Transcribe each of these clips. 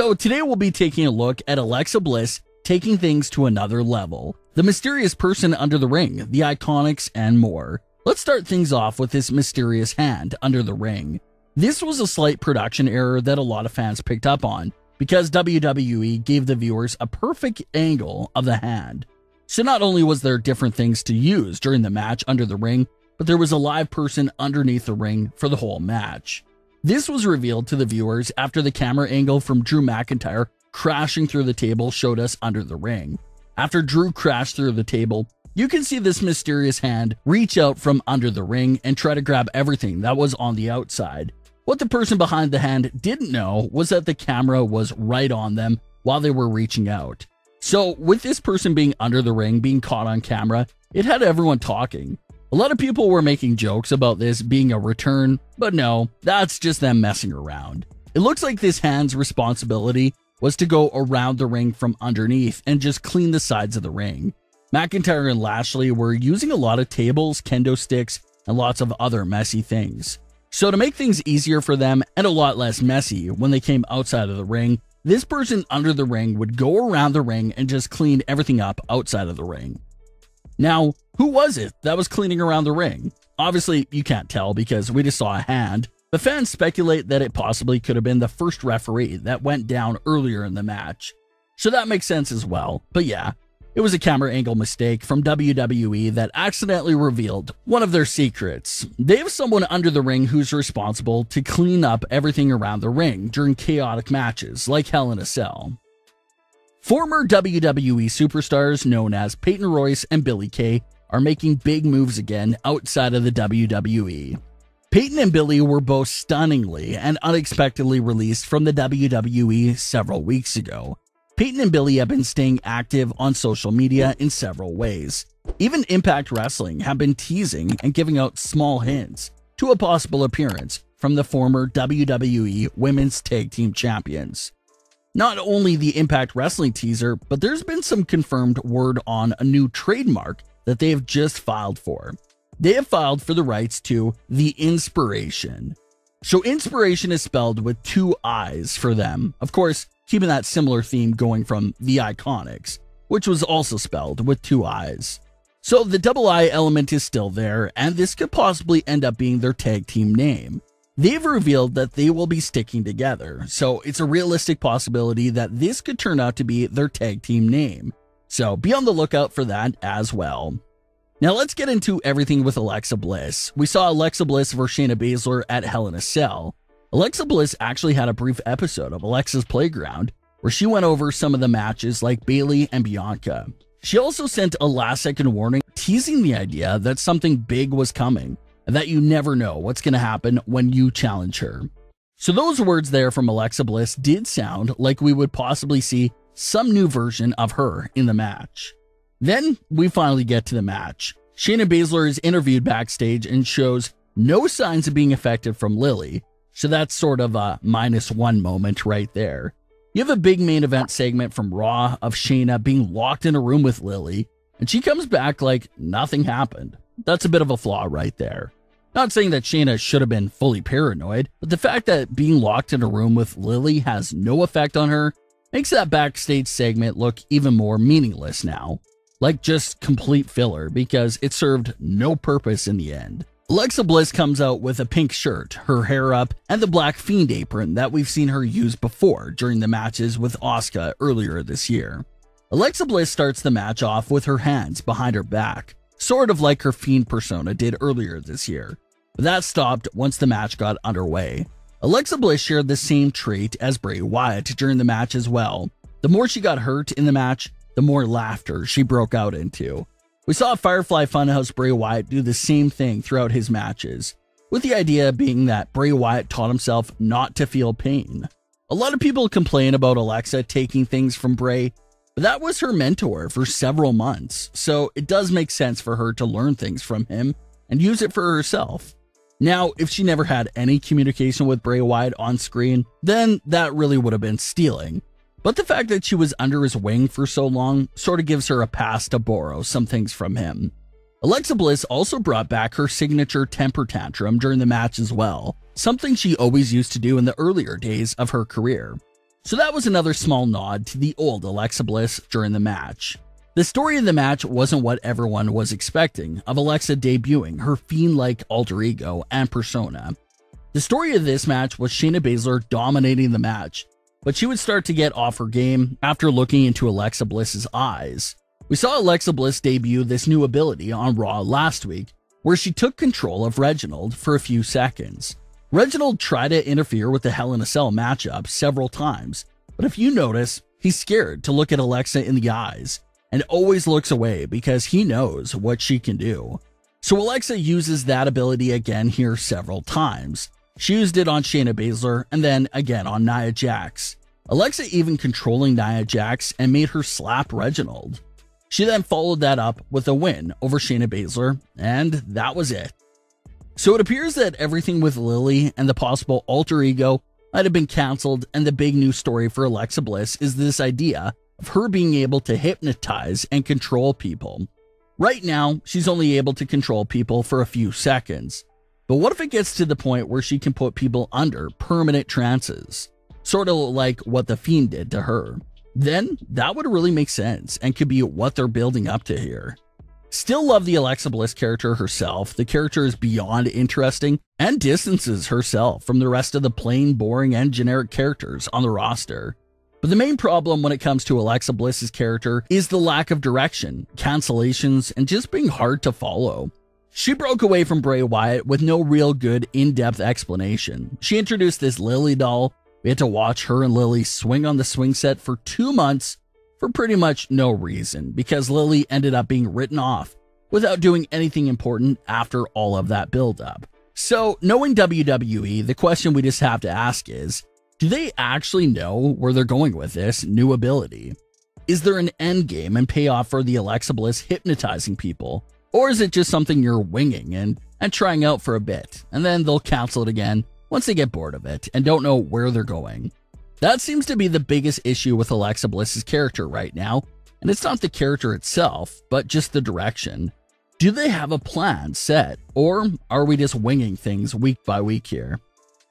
So today we'll be taking a look at Alexa Bliss taking things to another level, the mysterious person under the ring, the IIconics, and more. Let's start things off with this mysterious hand under the ring. This was a slight production error that a lot of fans picked up on because WWE gave the viewers a perfect angle of the hand. So not only was there different things to use during the match under the ring, but there was a live person underneath the ring for the whole match. This was revealed to the viewers after the camera angle from Drew McIntyre crashing through the table showed us under the ring. After Drew crashed through the table, you can see this mysterious hand reach out from under the ring and try to grab everything that was on the outside. What the person behind the hand didn't know was that the camera was right on them while they were reaching out. So with this person being under the ring being caught on camera, it had everyone talking. A lot of people were making jokes about this being a return, but no, that's just them messing around. It looks like this hand's responsibility was to go around the ring from underneath and just clean the sides of the ring. McIntyre and Lashley were using a lot of tables, kendo sticks, and lots of other messy things. So to make things easier for them and a lot less messy when they came outside of the ring, this person under the ring would go around the ring and just clean everything up outside of the ring. Now, who was it that was cleaning around the ring? Obviously, you can't tell because we just saw a hand, but fans speculate that it possibly could have been the first referee that went down earlier in the match. So that makes sense as well, but yeah, it was a camera angle mistake from WWE that accidentally revealed one of their secrets. They have someone under the ring who's responsible to clean up everything around the ring during chaotic matches like Hell in a Cell. Former WWE superstars known as Peyton Royce and Billie Kay are making big moves again outside of the WWE. Peyton and Billie were both stunningly and unexpectedly released from the WWE several weeks ago. Peyton and Billie have been staying active on social media in several ways. Even Impact Wrestling have been teasing and giving out small hints to a possible appearance from the former WWE Women's Tag Team Champions. Not only the Impact Wrestling teaser, but there's been some confirmed word on a new trademark that they have just filed for. They have filed for the rights to The Inspiration. So Inspiration is spelled with 2 I's for them. Of course, keeping that similar theme going from The IIconics, which was also spelled with 2 I's. So the double I element is still there, and this could possibly end up being their tag team name. They've revealed that they will be sticking together, so it's a realistic possibility that this could turn out to be their tag team name. So be on the lookout for that as well. Now let's get into everything with Alexa Bliss. We saw Alexa Bliss versus Shayna Baszler at Hell in a Cell. Alexa Bliss actually had a brief episode of Alexa's Playground where she went over some of the matches like Bayley and Bianca. She also sent a last-second warning teasing the idea that something big was coming and that you never know what's going to happen when you challenge her. So those words there from Alexa Bliss did sound like we would possibly see some new version of her in the match. Then we finally get to the match. Shayna Baszler is interviewed backstage and shows no signs of being affected from Lilly, so that's sort of a -1 moment right there. You have a big main event segment from Raw of Shayna being locked in a room with Lilly, and she comes back like nothing happened. That's a bit of a flaw right there. Not saying that Shayna should have been fully paranoid, but the fact that being locked in a room with Lilly has no effect on her makes that backstage segment look even more meaningless now. Like just complete filler because it served no purpose in the end. Alexa Bliss comes out with a pink shirt, her hair up, and the black Fiend apron that we've seen her use before during the matches with Asuka earlier this year. Alexa Bliss starts the match off with her hands behind her back, sort of like her Fiend persona did earlier this year. But that stopped once the match got underway. Alexa Bliss shared the same trait as Bray Wyatt during the match as well. The more she got hurt in the match, the more laughter she broke out into. We saw Firefly Funhouse Bray Wyatt do the same thing throughout his matches, with the idea being that Bray Wyatt taught himself not to feel pain. A lot of people complain about Alexa taking things from Bray, but that was her mentor for several months, so it does make sense for her to learn things from him and use it for herself. Now, if she never had any communication with Bray Wyatt on screen, then that really would have been stealing. But the fact that she was under his wing for so long sort of gives her a pass to borrow some things from him. Alexa Bliss also brought back her signature temper tantrum during the match as well, something she always used to do in the earlier days of her career. So that was another small nod to the old Alexa Bliss during the match. The story of the match wasn't what everyone was expecting, of Alexa debuting her fiend-like alter ego and persona. The story of this match was Shayna Baszler dominating the match, but she would start to get off her game after looking into Alexa Bliss's eyes. We saw Alexa Bliss debut this new ability on Raw last week, where she took control of Reginald for a few seconds. Reginald tried to interfere with the Hell in a Cell matchup several times, but if you notice, he's scared to look at Alexa in the eyes, and always looks away because he knows what she can do. So Alexa uses that ability again here several times. She used it on Shayna Baszler and then again on Nia Jax. Alexa even controlling Nia Jax and made her slap Reginald. She then followed that up with a win over Shayna Baszler, and that was it. So it appears that everything with Lilly and the possible alter ego might have been cancelled, and the big news story for Alexa Bliss is this idea of her being able to hypnotize and control people. Right now, she's only able to control people for a few seconds. But what if it gets to the point where she can put people under permanent trances? Sort of like what The Fiend did to her. Then that would really make sense and could be what they're building up to here. Still love the Alexa Bliss character herself. The character is beyond interesting and distances herself from the rest of the plain, boring, and generic characters on the roster. But the main problem when it comes to Alexa Bliss's character is the lack of direction, cancellations, and just being hard to follow. She broke away from Bray Wyatt with no real good in-depth explanation. She introduced this Lilly doll. We had to watch her and Lilly swing on the swing set for 2 months for pretty much no reason, because Lilly ended up being written off without doing anything important after all of that build-up. So, knowing WWE, the question we just have to ask is, do they actually know where they're going with this new ability? Is there an end game and payoff for the Alexa Bliss hypnotizing people? Or is it just something you're winging and trying out for a bit, and then they'll cancel it again once they get bored of it and don't know where they're going? That seems to be the biggest issue with Alexa Bliss's character right now, and it's not the character itself, but just the direction. Do they have a plan set, or are we just winging things week by week here?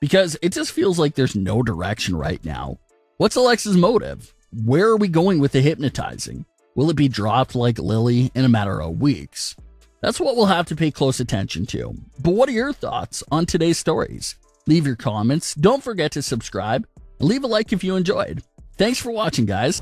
Because it just feels like there's no direction right now. What's Alexa's motive? Where are we going with the hypnotizing? Will it be dropped like Lilly in a matter of weeks? That's what we'll have to pay close attention to. But what are your thoughts on today's stories? Leave your comments, don't forget to subscribe, and leave a like if you enjoyed. Thanks for watching, guys.